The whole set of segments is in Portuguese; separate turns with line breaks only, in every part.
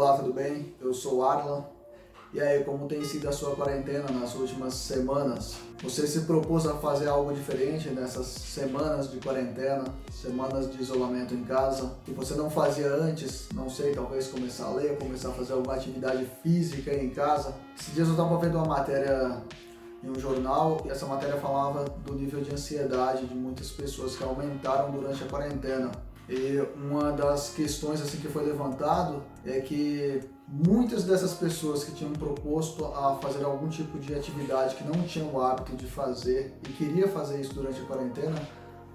Olá, tudo bem? Eu sou o Arlan. E aí, como tem sido a sua quarentena nas últimas semanas? Você se propôs a fazer algo diferente nessas semanas de quarentena, semanas de isolamento em casa, que você não fazia antes? Não sei, talvez começar a ler, começar a fazer alguma atividade física em casa. Esses dias eu estava vendo uma matéria em um jornal e essa matéria falava do nível de ansiedade de muitas pessoas que aumentaram durante a quarentena. E uma das questões assim que foi levantado é que muitas dessas pessoas que tinham proposto a fazer algum tipo de atividade que não tinham o hábito de fazer e queria fazer isso durante a quarentena,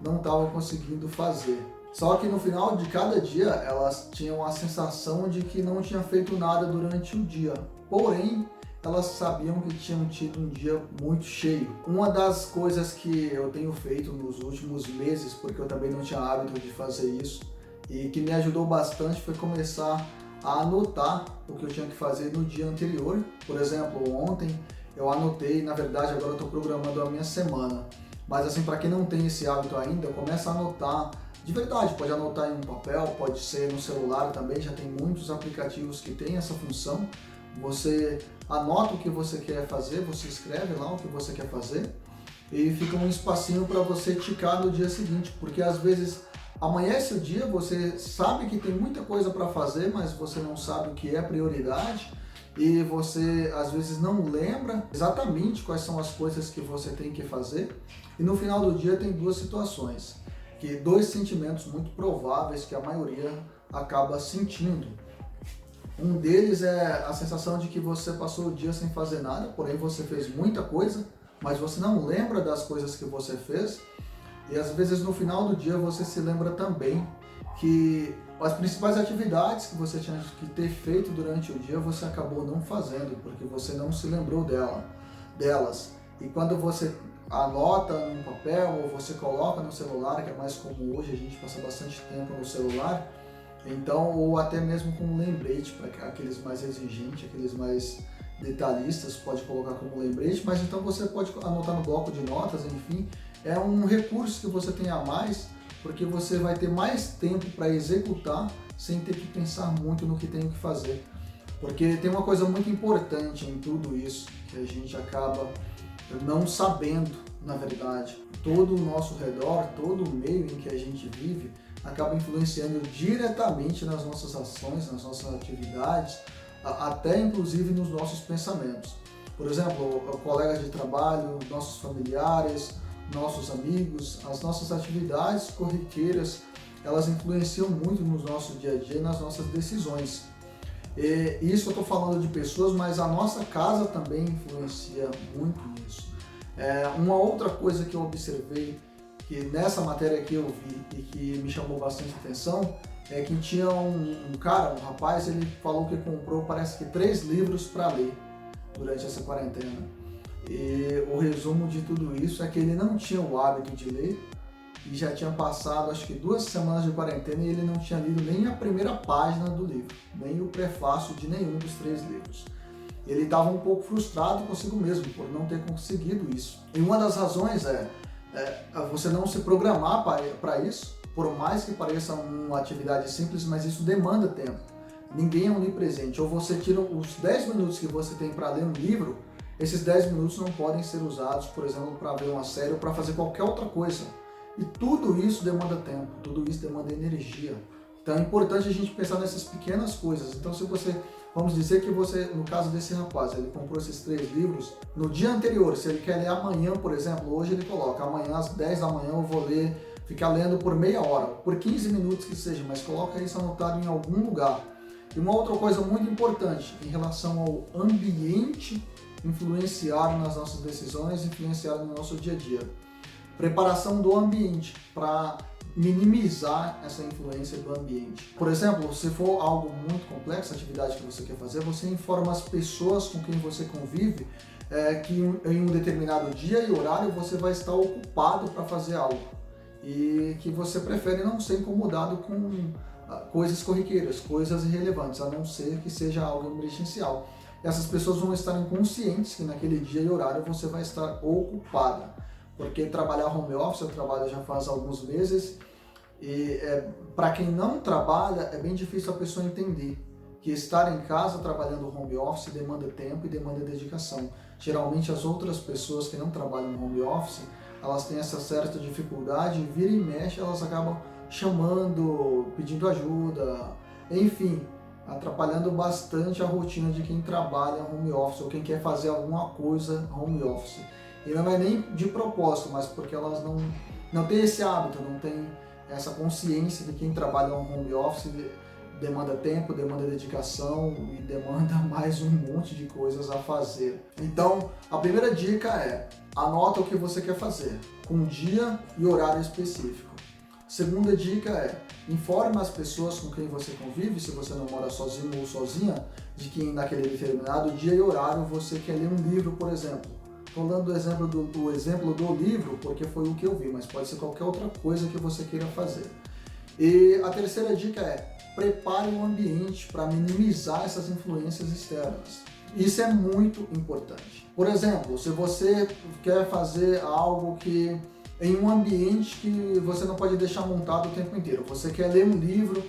não estavam conseguindo fazer. Só que no final de cada dia elas tinham a sensação de que não tinham feito nada durante o dia. Porém, elas sabiam que tinham tido um dia muito cheio. Uma das coisas que eu tenho feito nos últimos meses, porque eu também não tinha hábito de fazer isso, e que me ajudou bastante foi começar a anotar o que eu tinha que fazer no dia anterior. Por exemplo, ontem eu anotei, na verdade agora eu estou programando a minha semana, mas assim, para quem não tem esse hábito ainda, começa a anotar de verdade, pode anotar em um papel, pode ser no celular também, já tem muitos aplicativos que têm essa função. Você anota o que você quer fazer, você escreve lá o que você quer fazer e fica um espacinho para você ticar no dia seguinte, porque às vezes amanhece o dia, você sabe que tem muita coisa para fazer, mas você não sabe o que é prioridade e você às vezes não lembra exatamente quais são as coisas que você tem que fazer, e no final do dia tem duas situações, dois sentimentos muito prováveis que a maioria acaba sentindo. Um deles é a sensação de que você passou o dia sem fazer nada, porém você fez muita coisa, mas você não lembra das coisas que você fez. E às vezes no final do dia você se lembra também que as principais atividades que você tinha que ter feito durante o dia você acabou não fazendo, porque você não se lembrou delas. E quando você anota num papel ou você coloca no celular, que é mais comum hoje, a gente passa bastante tempo no celular, então, ou até mesmo com um lembrete, para aqueles mais exigentes, aqueles mais detalhistas, pode colocar como lembrete, mas então você pode anotar no bloco de notas, enfim, é um recurso que você tem a mais, porque você vai ter mais tempo para executar sem ter que pensar muito no que tem que fazer. Porque tem uma coisa muito importante em tudo isso, que a gente acaba não sabendo, na verdade. Todo o nosso redor, todo o meio em que a gente vive, acaba influenciando diretamente nas nossas ações, nas nossas atividades, até inclusive nos nossos pensamentos. Por exemplo, colegas de trabalho, nossos familiares, nossos amigos, as nossas atividades corriqueiras, elas influenciam muito no nosso dia a dia e nas nossas decisões. E isso eu estou falando de pessoas, mas a nossa casa também influencia muito nisso. Uma outra coisa que eu observei, que nessa matéria que eu vi e que me chamou bastante atenção, é que tinha um rapaz, ele falou que comprou parece que 3 livros para ler durante essa quarentena. E o resumo de tudo isso é que ele não tinha o hábito de ler e já tinha passado acho que 2 semanas de quarentena e ele não tinha lido nem a primeira página do livro, nem o prefácio de nenhum dos 3 livros. Ele estava um pouco frustrado consigo mesmo por não ter conseguido isso. E uma das razões é você não se programar para isso, por mais que pareça uma atividade simples, mas isso demanda tempo. Ninguém é onipresente. Ou você tira os 10 minutos que você tem para ler um livro, esses 10 minutos não podem ser usados, por exemplo, para ver uma série ou para fazer qualquer outra coisa. E tudo isso demanda tempo, tudo isso demanda energia. Então é importante a gente pensar nessas pequenas coisas. Então vamos dizer que você, no caso desse rapaz, ele comprou esses 3 livros no dia anterior. Se ele quer ler amanhã, por exemplo, hoje ele coloca, amanhã às 10 da manhã eu vou ler, ficar lendo por meia hora, por 15 minutos que seja, mas coloca isso anotado em algum lugar. E uma outra coisa muito importante em relação ao ambiente influenciar nas nossas decisões, influenciar no nosso dia a dia. Preparação do ambiente para minimizar essa influência do ambiente. Por exemplo, se for algo muito complexo, a atividade que você quer fazer, você informa as pessoas com quem você convive que em um determinado dia e horário você vai estar ocupado para fazer algo e que você prefere não ser incomodado com coisas corriqueiras, coisas irrelevantes, a não ser que seja algo emergencial. Essas pessoas vão estar conscientes que naquele dia e horário você vai estar ocupada. Porque trabalhar home office, eu trabalho já faz alguns meses, e para quem não trabalha é bem difícil a pessoa entender que estar em casa trabalhando home office demanda tempo e demanda dedicação. Geralmente as outras pessoas que não trabalham no home office, elas têm essa certa dificuldade, vira e mexe, elas acabam chamando, pedindo ajuda, enfim, atrapalhando bastante a rotina de quem trabalha home office ou quem quer fazer alguma coisa home office. E não é nem de propósito, mas porque elas não têm esse hábito, não têm essa consciência de quem trabalha no home office demanda tempo, demanda dedicação e demanda mais um monte de coisas a fazer. Então, a primeira dica é: anota o que você quer fazer, com dia e horário específico. Segunda dica é: informe as pessoas com quem você convive, se você não mora sozinho ou sozinha, de que naquele determinado dia e horário você quer ler um livro, por exemplo. Estou dando o exemplo do livro porque foi o que eu vi, mas pode ser qualquer outra coisa que você queira fazer. E a terceira dica é: prepare um ambiente para minimizar essas influências externas. Isso é muito importante. Por exemplo, se você quer fazer algo que em um ambiente que você não pode deixar montado o tempo inteiro, você quer ler um livro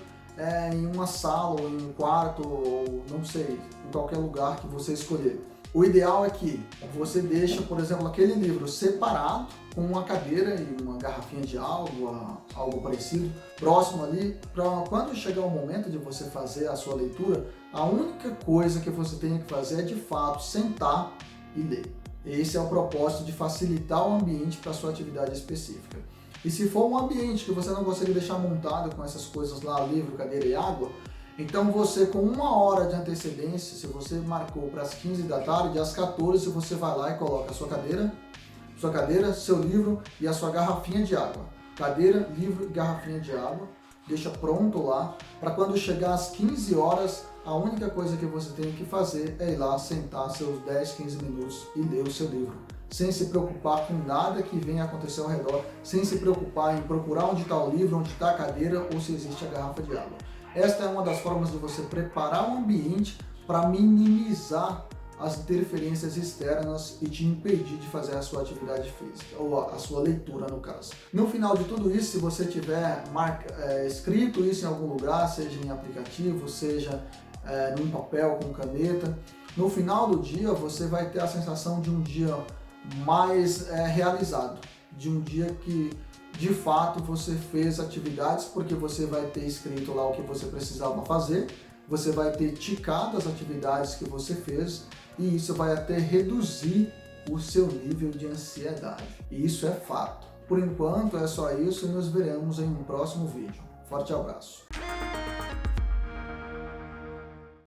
em uma sala ou em um quarto, ou não sei, em qualquer lugar que você escolher. O ideal é que você deixe, por exemplo, aquele livro separado, com uma cadeira e uma garrafinha de água, algo parecido, próximo ali, para quando chegar o momento de você fazer a sua leitura, a única coisa que você tem que fazer é de fato sentar e ler. Esse é o propósito de facilitar o ambiente para a sua atividade específica. E se for um ambiente que você não consegue deixar montado com essas coisas lá, livro, cadeira e água, então você, com 1 hora de antecedência, se você marcou para as 15 da tarde, às 14 você vai lá e coloca a sua cadeira, seu livro e a sua garrafinha de água. Cadeira, livro e garrafinha de água. Deixa pronto lá, para quando chegar às 15 horas, a única coisa que você tem que fazer é ir lá, sentar seus 10, 15 minutos e ler o seu livro. Sem se preocupar com nada que venha acontecer ao redor, sem se preocupar em procurar onde está o livro, onde está a cadeira ou se existe a garrafa de água. Esta é uma das formas de você preparar o ambiente para minimizar as interferências externas e te impedir de fazer a sua atividade física, ou a sua leitura no caso. No final de tudo isso, se você tiver escrito isso em algum lugar, seja em aplicativo, seja num papel com caneta, no final do dia você vai ter a sensação de um dia mais realizado, de um dia que de fato você fez atividades, porque você vai ter escrito lá o que você precisava fazer, você vai ter ticado as atividades que você fez e isso vai até reduzir o seu nível de ansiedade. E isso é fato. Por enquanto é só isso e nos veremos em um próximo vídeo. Forte abraço!